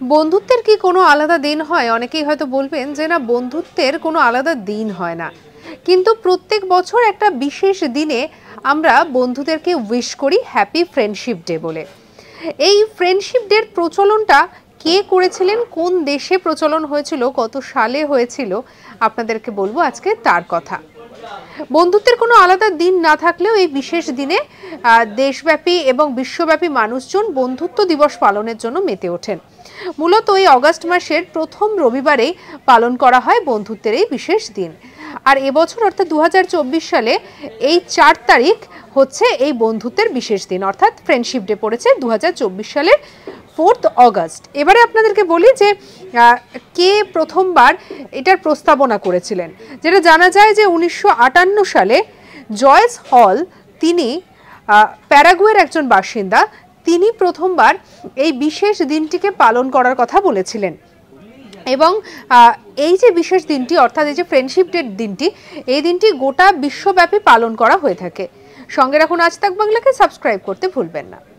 বন্ধুত্বের কি কোনো আলাদা দিন হয়? অনেকেই হয়তো বলবেন যে না, বন্ধুত্বের কোনো আলাদা দিন হয় না, কিন্তু প্রত্যেক বছর একটা বিশেষ দিনে আমরা বন্ধুদেরকে উইশ করি হ্যাপি ফ্রেন্ডশিপ ডে বলে। এই ফ্রেন্ডশিপ ডের প্রচলনটা কে করেছিলেন, কোন দেশে প্রচলন হয়েছিল, কত সালে হয়েছিল, আপনাদেরকে বলবো আজকে তার কথা। বন্ধুত্বের কোনো আলাদা দিন না থাকলেও এই বিশেষ দিনে দেশব্যাপী এবং বিশ্বব্যাপী মানুষজন বন্ধুত্ব দিবস পালনের জন্য মেতে ওঠেন। মূলত এই অগাস্ট মাসের প্রথম রবিবারেই পালন করা হয় বন্ধুত্বের এই বিশেষ দিন। আর এবছর অর্থাৎ 2024 সালে এই 4 তারিখ হচ্ছে এই বন্ধুত্বের বিশেষ দিন, অর্থাৎ ফ্রেন্ডশিপ ডে পড়েছে 2024 সালের 4 অগস্ট। এবারে আপনাদেরকে বলি যে কে প্রথমবার এটার প্রস্তাবনা করেছিলেন। যেটা জানা যায় যে 1958 সালে জয়েস হল, তিনি প্যারাগুয়ের একজন বাসিন্দা, তিনি প্রথমবার এই বিশেষ দিনটিকে পালন করার কথা বলেছিলেন। এবং এই যে বিশেষ দিনটি অর্থাৎ এই যে ফ্রেন্ডশিপ ডে দিনটি, এই দিনটি গোটা বিশ্বব্যাপী পালন করা হয়ে থাকে। সঙ্গে রাখুন আজ তাক বাংলাকে, সাবস্ক্রাইব করতে ভুলবেন না।